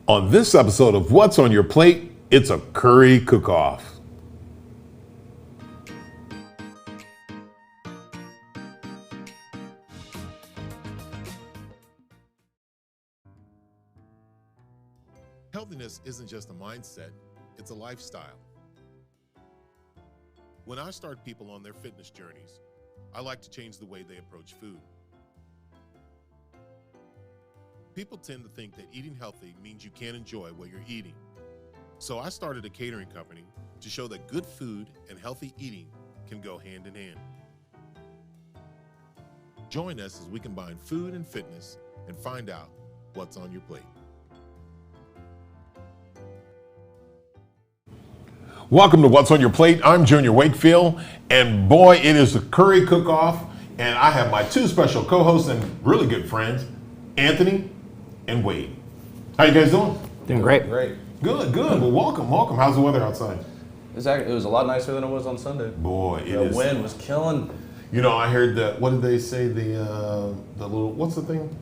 On this episode of What's on Your Plate, it's a curry cook-off. Healthiness isn't just a mindset, it's a lifestyle. When I start people on their fitness journeys, I like to change the way they approach food. People tend to think that eating healthy means you can't enjoy what you're eating. So I started a catering company to show that good food and healthy eating can go hand in hand. Join us as we combine food and fitness and find out what's on your plate. Welcome to What's on Your Plate. I'm Junior Wakefield, and boy, it is a curry cook-off, and I have my two special co-hosts and really good friends, Anthony and Wade. How you guys doing? Doing great. Great. Good. Well, welcome. How's the weather outside? It was a lot nicer than it was on Sunday. Boy, The wind was killing. You know, I heard that. What did they say? The little, what's the thing?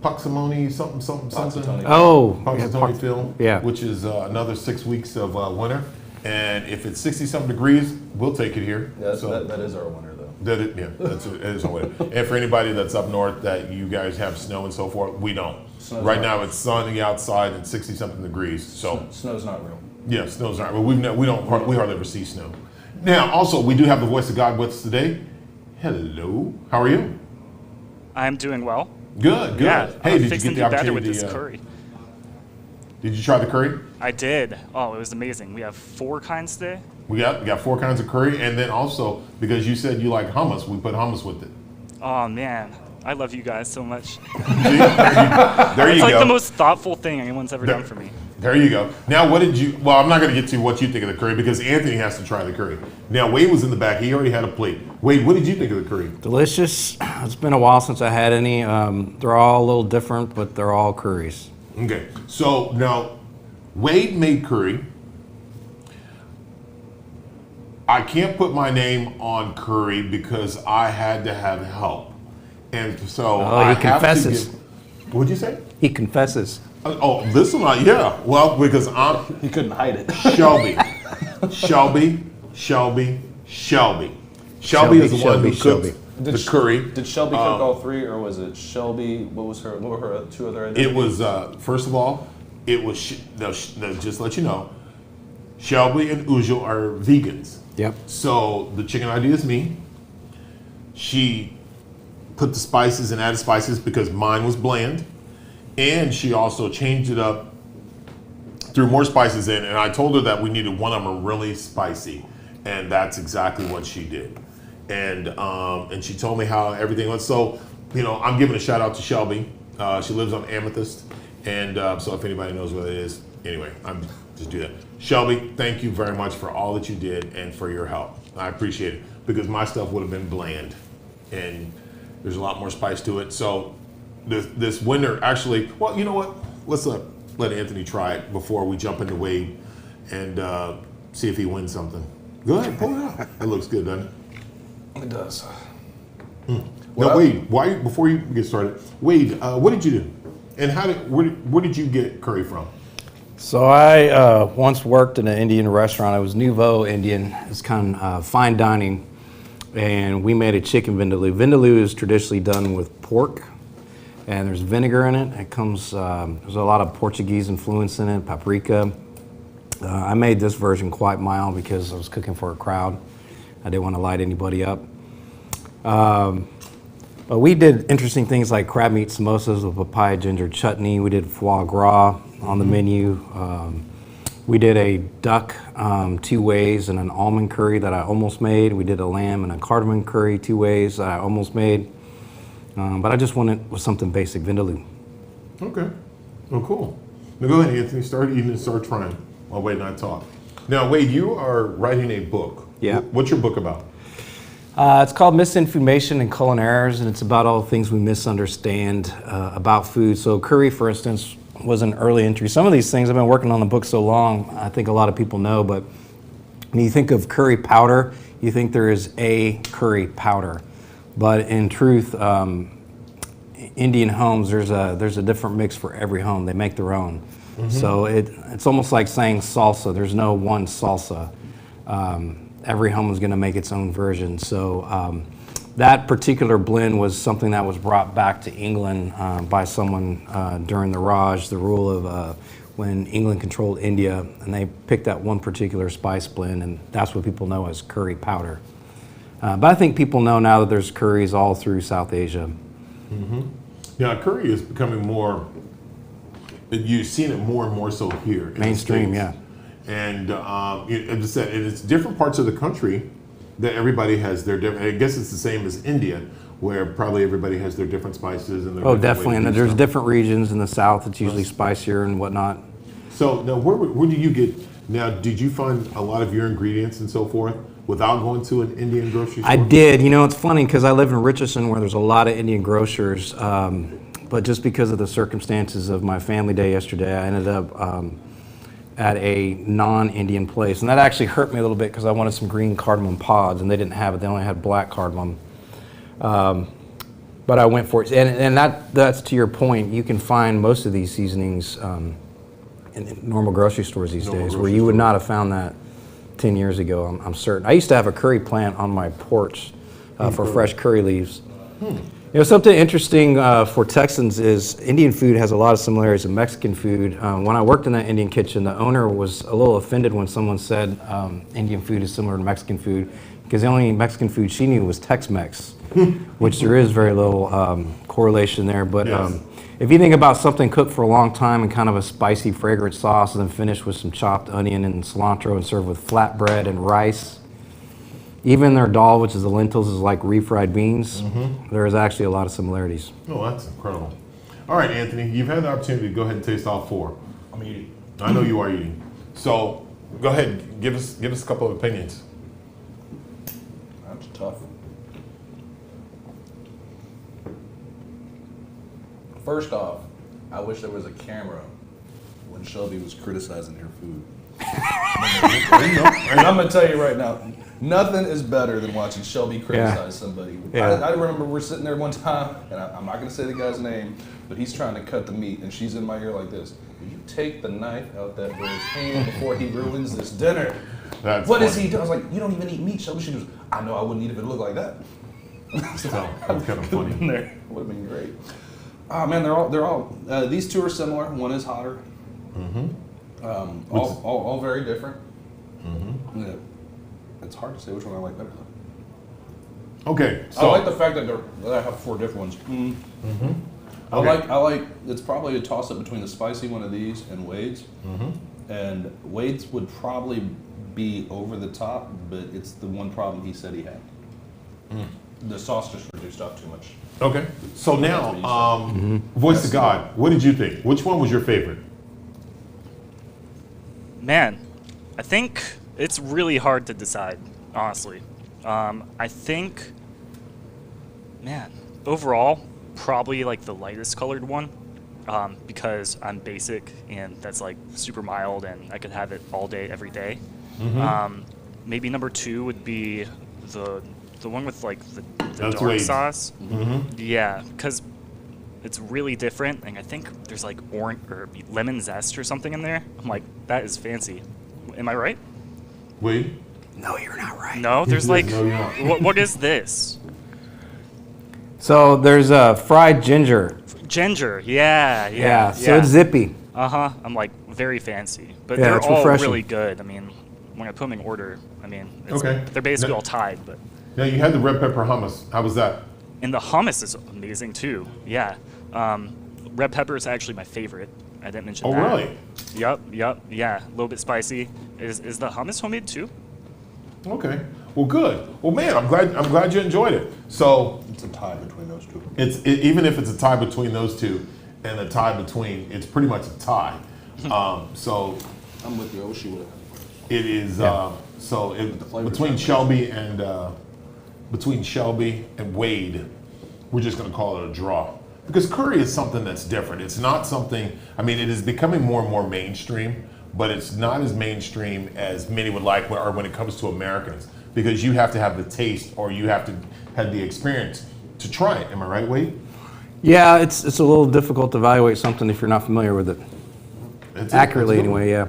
Puxamony, something. Punxsutawney. Oh, Punxsutawney Phil. Yeah. Which is another 6 weeks of winter, and if it's 60-something degrees, we'll take it here. Yeah, So that is our winter though. it is our winter. And for anybody that's up north, that you guys have snow and so forth, we don't. Snow's Right not- now, it's sunny outside and 60-something degrees. So Snow's not real. yeah, snow's not. Well, we hardly ever see snow. Now, also, we do have the voice of God with us today. Hello, how are you? I'm doing well. Good. Yeah, Hey, did you fixing get the to do better with opportunity? this curry. Did you try the curry? I did. Oh, it was amazing. We have 4 kinds today. We got 4 kinds of curry, and then also because you said you like hummus, we put hummus with it. Oh man, I love you guys so much. There you It's like go. the most thoughtful thing anyone's ever done for me. There you go. Now, what did you? Well, I'm not going to get to what you think of the curry because Anthony has to try the curry. Now, Wade was in the back; he already had a plate. Wade, what did you think of the curry? delicious. It's been a while since I had any. They're all a little different, but they're all curries. Okay, so now Wade made curry. I can't put my name on curry because I had to have help, and so I he have confesses. to give. What'd you say? He confesses. Oh, this one, yeah. Well, because I'm He couldn't hide it. Shelby is the one who cooked the curry. Did Shelby cook all 3, or was it Shelby? What were her 2 other identities? It was first of all, it was just to let you know, Shelby and Ujul are vegans. Yep. So the chicken idea is me. She put the spices and added spices because mine was bland, and she also changed it up, threw more spices in, and I told her that we needed one of them really spicy, and that's exactly what she did. And she told me how everything went. So, you know, I'm giving a shout out to Shelby. She lives on Amethyst, and so if anybody knows what it is, anyway, I'm just do that. Shelby, thank you very much for all that you did and for your help. I appreciate it because my stuff would have been bland, and there's a lot more spice to it. So this winter, actually, well, you know what? Let's let Anthony try it before we jump into Wade and see if he wins something. Go ahead, pull it out. It looks good, doesn't it? It does. Now, Wade, before you get started, Wade, what did you do? And where did you get curry from? So I once worked in an Indian restaurant. It was Nouveau Indian. It's kind of fine dining, and we made a chicken vindaloo. Vindaloo is traditionally done with pork, and there's vinegar in it. It comes. There's a lot of Portuguese influence in it, paprika. I made this version quite mild because I was cooking for a crowd. I didn't want to light anybody up. But we did interesting things like crab meat samosas with papaya ginger chutney. We did foie gras on the menu. We did a duck 2 ways and an almond curry that I almost made. We did a lamb and a cardamom curry 2 ways that I almost made. But I just wanted with something basic, vindaloo. Okay. Oh, cool. Now go ahead, Anthony. Start eating and start trying while Wade and I talk. Now, Wade, you are writing a book. Yeah. What's your book about? It's called Misinformation and Culinary Errors, and it's about all the things we misunderstand about food. So curry, for instance, was an early entry. Some of these things, I've been working on the book so long, I think a lot of people know, but when you think of curry powder, you think there is a curry powder. But in truth, Indian homes, there's a different mix for every home. They make their own. So it's almost like saying salsa. There's no one salsa. Every home is going to make its own version. So that particular blend was something that was brought back to England by someone during the Raj, the rule of when England controlled India, and they picked that one particular spice blend, and that's what people know as curry powder. But I think people know now that there's curries all through South Asia. Yeah, curry is becoming more. You've seen it more and more so here. In the Mainstream, States. yeah. And as I said, it's different parts of the country that everybody has their different. I guess it's the same as India, where probably everybody has their different spices and their Oh, different definitely. way to And do there's stuff. different regions in the South. It's usually spicier and whatnot. So now, where do you get? Now, did you find a lot of your ingredients and so forth without going to an Indian grocery store? I did. You know, it's funny because I live in Richardson where there's a lot of Indian grocers. But just because of the circumstances of my family day yesterday, I ended up at a non-Indian place. And that actually hurt me a little bit because I wanted some green cardamom pods and they didn't have it. They only had black cardamom. But I went for it. And that's to your point. You can find most of these seasonings in normal grocery stores these days where you would not have found that 10 years ago, I'm certain. I used to have a curry plant on my porch for fresh curry leaves. You know, something interesting for Texans is Indian food has a lot of similarities to Mexican food. When I worked in that Indian kitchen, the owner was a little offended when someone said Indian food is similar to Mexican food because the only Mexican food she knew was Tex-Mex, which there is very little correlation there. But if you think about something cooked for a long time in kind of a spicy, fragrant sauce and then finished with some chopped onion and cilantro and served with flatbread and rice, even their dal, which is the lentils, is like refried beans. There is actually a lot of similarities. Oh, that's incredible. All right, Anthony, you've had the opportunity to go ahead and taste all four. I'm eating. I know you are eating. So go ahead, give us a couple of opinions. That's tough. First off, I wish there was a camera when Shelby was criticizing her food. And I'm gonna tell you right now, nothing is better than watching Shelby criticize somebody. Yeah. I remember we're sitting there one time, and I'm not gonna say the guy's name, but he's trying to cut the meat, and she's in my ear like this. Will you take the knife out that boy's hand before he ruins this dinner? That's What is funny. he doing? I was like, you don't even eat meat, Shelby. She goes, I know I wouldn't eat if it looked like that. So that's kind of funny. There would have been great. Oh man, they're all. These two are similar. One is hotter. All very different. Yeah. It's hard to say which one I like better though. Okay, I so like the fact that I have four different ones. I like. It's probably a toss up between the spicy one of these and Wade's. And Wade's would probably be over the top, but it's the one problem he said he had. The sauce just reduced out too much. okay, so now, Voice of God. What did you think? Which one was your favorite? Man, I think it's really hard to decide, honestly. I think, man, overall, probably like the lightest colored one, because I'm basic and that's like super mild and I could have it all day, every day. Maybe number two would be the one with like the That's dark Wade's. sauce. Yeah, because it's really different, and I think there's like orange or lemon zest or something in there. I'm like, that is fancy. Am I right? Wade? No, you're not right. No, there's like, No, you're not. what is this? So there's fried ginger. Ginger. Yeah. Yeah, so it's zippy. I'm like very fancy, but Yeah, they're it's all refreshing. really good. I mean, when I put them in order, I mean, Okay. they're basically Now- all tied, but. Now you had the red pepper hummus. How was that? And the hummus is amazing too. Yeah. Red pepper is actually my favorite. I didn't mention Oh, that. really? Yep. Yeah. A little bit spicy. Is the hummus homemade too? Okay. Well, good. Well, man, I'm glad you enjoyed it. So It's a tie between those two. even if it's a tie between those two, and a tie between, it's pretty much a tie. So I'm with you. I wish you would have. it is. flavor Between sounds Shelby and Wade, we're just going to call it a draw because curry is something that's different. It's not something. I mean, it is becoming more and more mainstream, but it's not as mainstream as many would like, or when it comes to Americans, because you have to have the taste or you have to have the experience to try it. Am I right, Wade? Yeah, it's a little difficult to evaluate something if you're not familiar with it. Accurately, that's a good anyway. one. Yeah.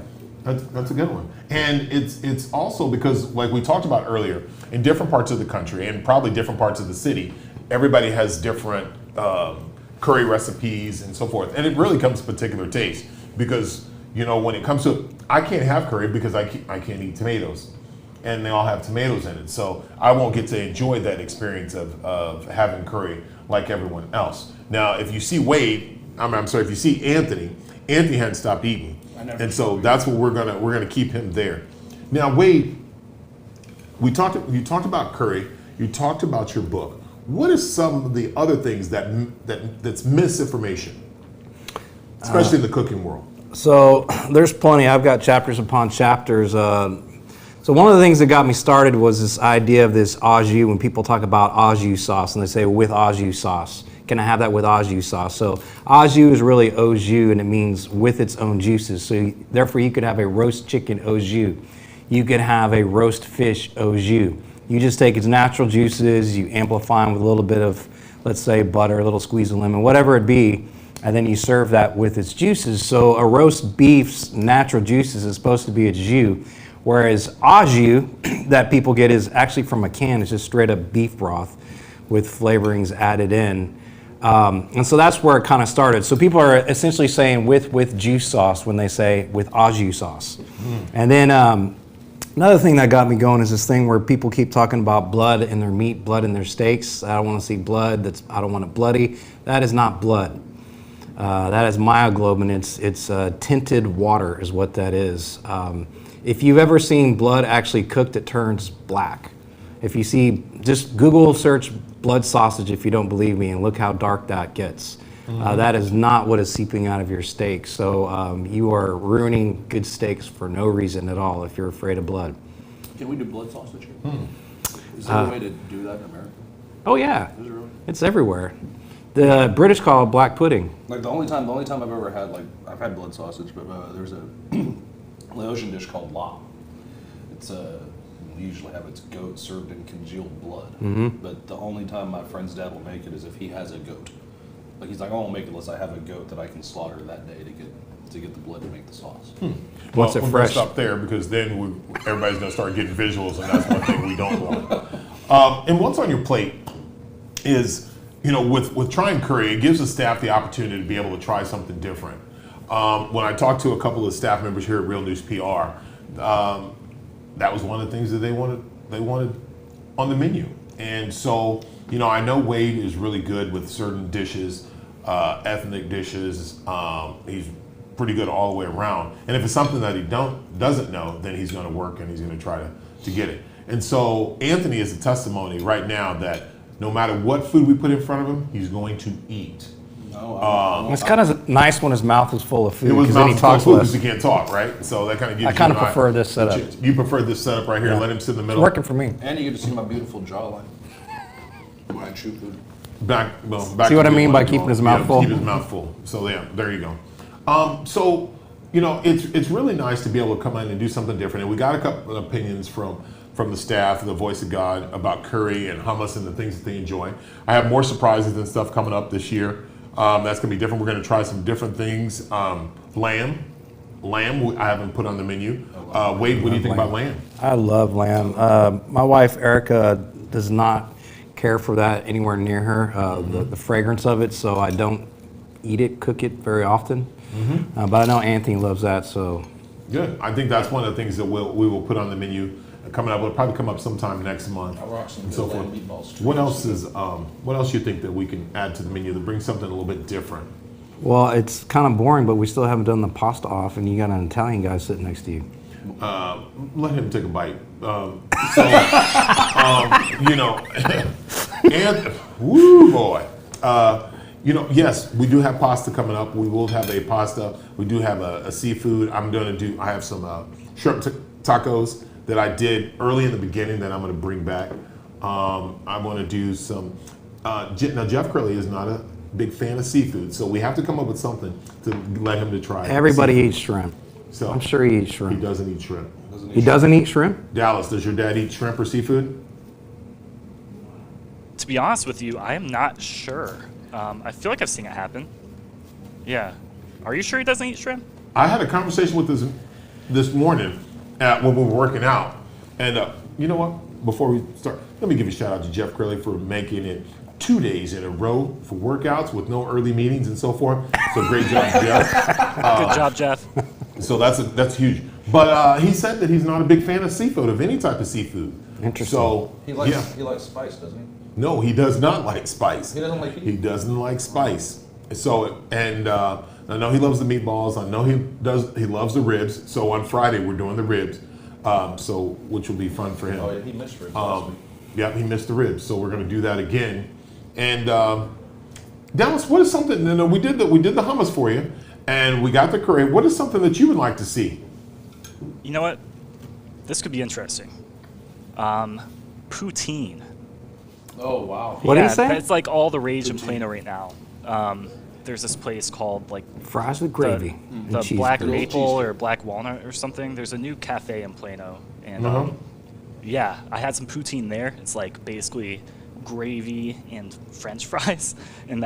That's a good one. And it's also because, like we talked about earlier, in different parts of the country and probably different parts of the city, everybody has different curry recipes and so forth. And it really comes to particular taste because, when it comes to, I can't have curry because I can't eat tomatoes. And they all have tomatoes in it. So I won't get to enjoy that experience of having curry like everyone else. Now, if you see Wade, I'm sorry, if you see Anthony hadn't stopped eating. And so that's what we're gonna keep him there. Now, Wade, you talked about curry, you talked about your book. What is some of the other things that's misinformation, especially in the cooking world? So there's plenty. I've got chapters upon chapters. So one of the things that got me started was this idea of this au jus. When people talk about au jus sauce and they say with au jus sauce, can I have that with au jus sauce? So au jus is really au jus and it means with its own juices. So therefore you could have a roast chicken au jus. You could have a roast fish au jus. You just take its natural juices, you amplify them with a little bit of, let's say, butter, a little squeeze of lemon, whatever it be, and then you serve that with its juices. So a roast beef's natural juices is supposed to be a jus. Whereas au jus that people get is actually from a can. It's just straight up beef broth with flavorings added in. And so that's where it kind of started. So people are essentially saying with juice sauce when they say with au jus sauce. And then another thing that got me going is this thing where people keep talking about blood in their meat, blood in their steaks. I don't want to see blood. I don't want it bloody. That is not blood. That is myoglobin. It's tinted water is what that is. If you've ever seen blood actually cooked, it turns black. If you see, just Google search blood sausage if you don't believe me and look how dark that gets. That is not what is seeping out of your steak. So you are ruining good steaks for no reason at all if you're afraid of blood. Can we do blood sausage here? Is there a way to do that in America? Oh yeah, Is it really? it's everywhere. The British call it black pudding. Like the only time I've ever had, I've had blood sausage, but there's a Laotian dish called la. It's we usually have its goat served in congealed blood. But the only time my friend's dad will make it is if he has a goat. Like he's like, I won't make it unless I have a goat that I can slaughter that day to get the blood to make the sauce. What's it we're fresh? Gonna stop there because then everybody's gonna start getting visuals, and that's one thing we don't want. And what's on your plate is, with trying curry, it gives the staff the opportunity to be able to try something different. When I talked to a couple of staff members here at Real News PR, that was one of the things that they wanted on the menu. And so, I know Wade is really good with certain dishes, ethnic dishes. He's pretty good all the way around. And if it's something that he doesn't know, then he's going to work and he's going to try to get it. And so Anthony is a testimony right now that no matter what food we put in front of him, he's going to eat. It's kind of nice when his mouth is full of food It was because then he talks because less. he can't talk, right? So that kind of gives I kind of prefer this setup. You prefer this setup right here. Yeah. Let him sit in the It's middle. working for me. And you get to see my beautiful jawline when I chew food. Back See what to I mean the by one. keeping his mouth full? Keep his mouth full. So yeah, there you go. So it's really nice to be able to come in and do something different. And we got a couple of opinions from the staff, the Voice of God, about curry and hummus and the things that they enjoy. I have more surprises and stuff coming up this year. That's gonna be different. We're gonna try some different things. Lamb, I haven't put on the menu. Wade, what do you think about lamb? I love lamb. My wife Erica does not care for that anywhere near her. The fragrance of it, so I don't cook it very often. But I know Anthony loves that, so. Good. I think that's one of the things that we will put on the menu coming up. It'll probably come up sometime next month. I rock some and good so lamb forth. meatballs too. What else you think that we can add to the menu to bring something a little bit different? Well, it's kind of boring, but we still haven't done the pasta off, and you got an Italian guy sitting next to you. Let him take a bite. And woo boy. Yes, we do have pasta coming up. We will have a pasta. We do have a seafood. I have some shrimp tacos that I did early in the beginning that I'm going to bring back. I'm going to do some. Now Jeff Curley is not a big fan of seafood, so we have to come up with something to let him to try. Everybody seafood. eats shrimp. So I'm sure he eats he shrimp. doesn't eat shrimp. He doesn't eat shrimp? Dallas, does your dad eat shrimp or seafood? To be honest with you, I am not sure. I feel like I've seen it happen. Yeah. Are you sure he doesn't eat shrimp? I had a conversation with this morning when we were working out, and you know what? Before we start, let me give a shout out to Jeff Curley for making it 2 days in a row for workouts with no early meetings and so forth. So great job, Jeff. Good job, Jeff. So that's huge. But he said that he's not a big fan of seafood, of any type of seafood. Interesting. So He likes spice, doesn't he? no, he does not like spice. He doesn't like heat? He doesn't like spice. So I know he loves the meatballs. I know he does. He loves the ribs. So on Friday we're doing the ribs. So which will be fun for him. Oh, yeah, he missed ribs last week. Yeah, he missed the ribs. So we're going to do that again. And Dallas, what is something? We did the hummus for you, and we got the curry. What is something that you would like to see? You know what? This could be interesting. Poutine. Oh, wow. What do you say? It's like all the rage in Plano right now. There's this place called like Fries with gravy. and the cheese Black curds. Maple or Black Walnut or something. There's a new cafe in Plano, and yeah, I had some poutine there. It's like basically gravy and French fries and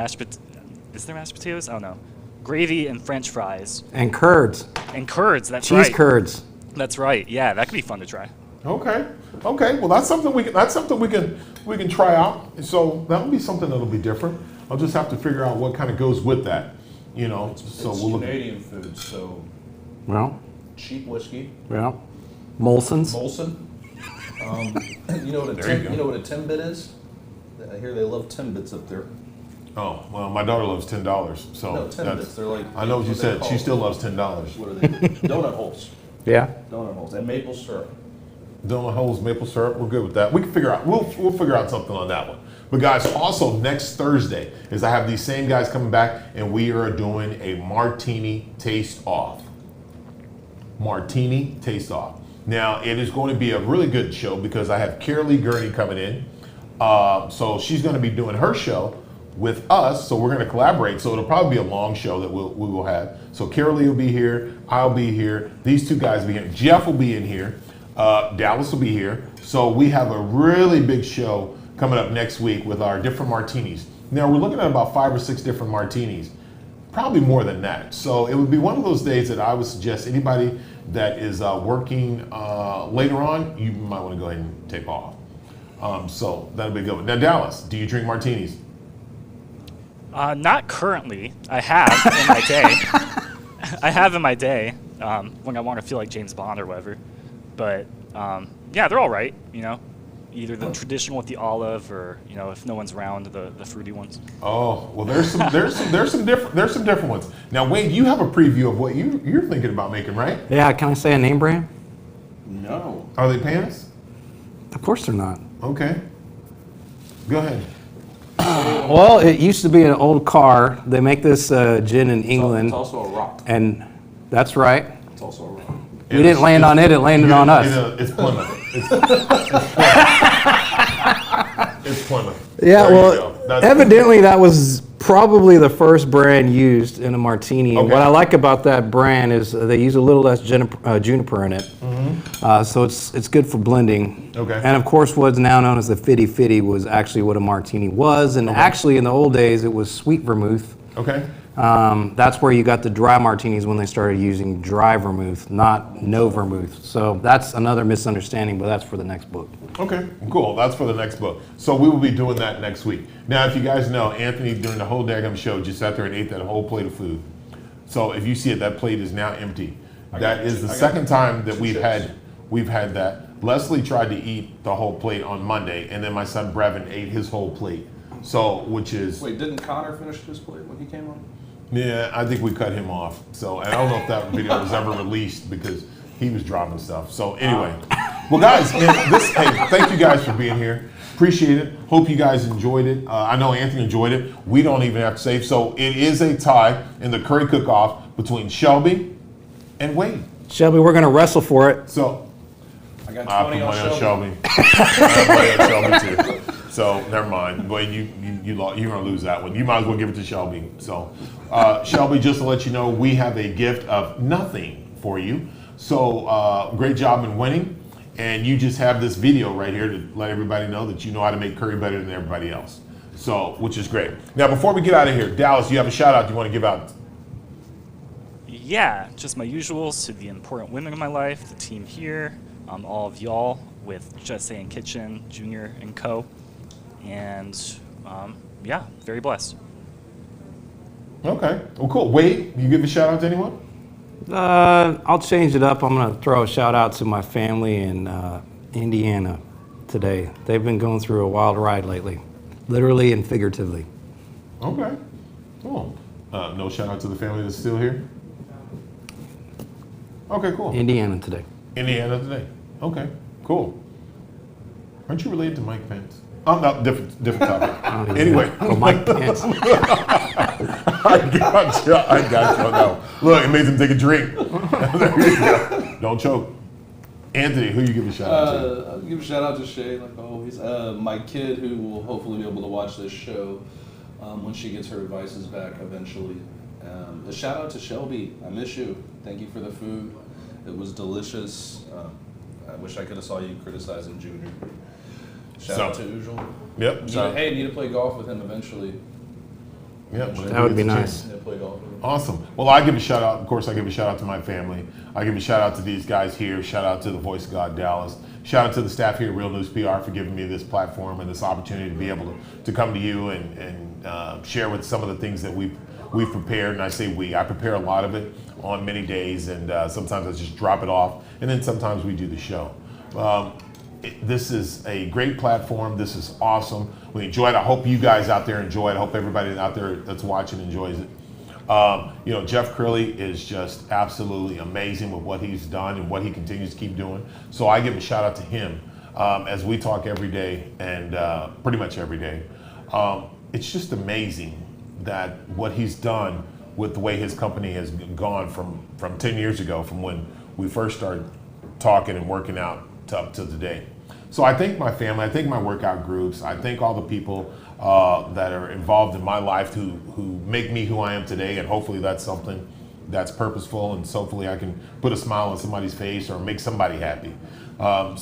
Is there mashed potatoes? I don't know. Gravy and French fries And curds. and curds. That's Cheese right. curds. That's right. Yeah, that could be fun to try. Okay. Well, that's something we can try out. So that would be something that'll be different. I'll just have to figure out what kind of goes with that. So It's we'll look. Canadian food, so Well, cheap whiskey. well. Molson's. Molson. You know what There you go. you know what a Timbit is? I hear they love Timbits up there. Oh well, my daughter loves $10. So No, that's- Timbits. They're like. I know what you they're said. She called. still loves $10. What are they? Donut holes. Yeah. Donut holes and maple syrup. Donut holes, maple syrup. We're good with that. We can figure out. We'll figure out something on that one. But guys, also next Thursday is I have these same guys coming back, and we are doing a martini taste off. Martini taste off. Now it is going to be a really good show because I have Carolee Gurney coming in. So she's going to be doing her show with us. So we're going to collaborate. So it'll probably be a long show that we will have. So Carolee will be here. I'll be here. These two guys will be here. Jeff will be in here. Dallas will be here. So we have a really big show coming up next week with our different martinis. Now we're looking at about 5 or 6 different martinis, probably more than that. So it would be one of those days that I would suggest anybody that is working later on, you might want to go ahead and take off. So that'll be a good one. Now Dallas, do you drink martinis? Not currently. I have in my day. I have in my day when I want to feel like James Bond or whatever. But yeah, they're all right. Either the traditional with the olive, or if no one's around, the fruity ones. Oh well, there's some different ones. Now Wade, you have a preview of what you're thinking about making, right? Yeah, can I say a name brand? No. Are they pants? Of course they're not. Okay. Go ahead. Well, it used to be an old car. They make this gin in England. It's also a rock. And that's right. It's also a rock. We didn't land on it landed on us. It's Plymouth. It's Plymouth. Yeah, There you well, go. That's- evidently that was probably the first brand used in a martini. And Okay. what I like about that brand is they use a little less juniper in it. So it's good for blending. Okay. And of course, what's now known as the Fitty Fitty was actually what a martini was. And actually, in the old days, it was sweet vermouth. Okay. That's where you got the dry martinis when they started using dry vermouth, not no vermouth. So that's another misunderstanding, but that's for the next book. Okay, cool. That's for the next book. So we will be doing that next week. Now, if you guys know, Anthony, during the whole daggum show, just sat there and ate that whole plate of food. So if you see it, that plate is now empty. That is the second time that we've had that. Leslie tried to eat the whole plate on Monday, and then my son Brevin ate his whole plate. So, which is... Wait, didn't Connor finish his plate when he came on? Yeah, I think we cut him off. So I don't know if that video was ever released because he was dropping stuff. So anyway, well, guys, hey, thank you guys for being here. Appreciate it. Hope you guys enjoyed it. I know Anthony enjoyed it. We don't even have to save. So it is a tie in the curry cook-off between Shelby and Wade. Shelby, we're going to wrestle for it. So I got I 20 put on money on Shelby. Shelby. I put money on Shelby too. So never mind. Wade, you're gonna lose that one. You might as well give it to Shelby. So Shelby, just to let you know, we have a gift of nothing for you. So great job in winning, and you just have this video right here to let everybody know that you know how to make curry better than everybody else. So, which is great. Now, before we get out of here, Dallas, do you have a shout out you want to give out? Yeah, just my usuals to the important women in my life, the team here, all of y'all with Just Saying Kitchen, Junior and Co. And yeah, very blessed. Okay. Well, cool. Wade, you give a shout out to anyone? I'll change it up. I'm going to throw a shout out to my family in Indiana today. They've been going through a wild ride lately, literally and figuratively. Okay. Cool. No shout out to the family that's still here? Okay, cool. Indiana today. Indiana today. Okay, cool. Aren't you related to Mike Pence? Oh, no, different topic. Anyway. Oh, Mike Pence. I got you. No. Look, it made him take a drink. There you go. Don't choke. Anthony, who you give a shout out to? I'll give a shout out to Shay, like always. My kid, who will hopefully be able to watch this show when she gets her devices back eventually. A shout out to Shelby. I miss you. Thank you for the food. It was delicious. I wish I could have saw you criticizing Junior. Shout out to Ujjwal. Yep. Need to play golf with him eventually. Yep. That would be nice. Yeah, play golf with him. Awesome. Well, I give a shout out. Of course, I give a shout out to my family. I give a shout out to these guys here. Shout out to the Voice of God, Dallas. Shout out to the staff here at Real News PR for giving me this platform and this opportunity to be able to come to you and share with some of the things that we've prepared. And I say I prepare a lot of it on many days, and sometimes I just drop it off, and then sometimes we do the show. This is a great platform. This is awesome. We enjoy it. I hope you guys out there enjoy it. I hope everybody out there that's watching enjoys it. Jeff Curley is just absolutely amazing with what he's done and what he continues to keep doing. So I give a shout out to him as we talk every day and pretty much every day. It's just amazing that what he's done with the way his company has gone from 10 years ago, from when we first started talking and working out up to today. So I thank my family, I thank my workout groups, I thank all the people that are involved in my life who make me who I am today, and hopefully that's something that's purposeful, and so hopefully I can put a smile on somebody's face or make somebody happy. I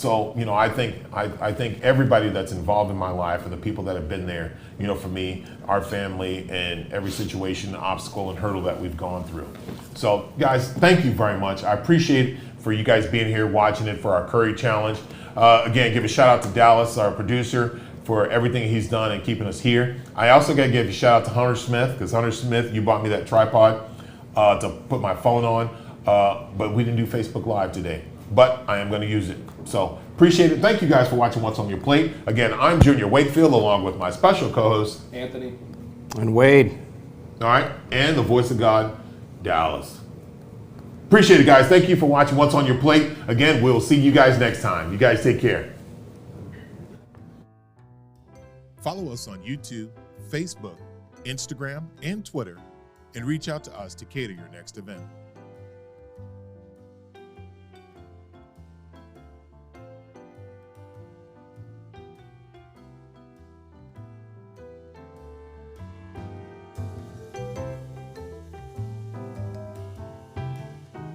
think everybody that's involved in my life and the people that have been there, for me, our family, and every situation, obstacle, and hurdle that we've gone through. So guys, thank you very much. I appreciate it for you guys being here, watching it for our Curry Challenge. Again, give a shout out to Dallas, our producer, for everything he's done and keeping us here. I also got to give a shout out to Hunter Smith, because Hunter Smith, you bought me that tripod to put my phone on, but we didn't do Facebook Live today, but I am going to use it. So appreciate it. Thank you guys for watching What's on Your Plate. Again, I'm Junior Wakefield, along with my special co-host, Anthony. And Wade. All right, and the Voice of God, Dallas. Appreciate it, guys. Thank you for watching What's on Your Plate. Again, we'll see you guys next time. You guys take care. Follow us on YouTube, Facebook, Instagram, and Twitter, and reach out to us to cater your next event.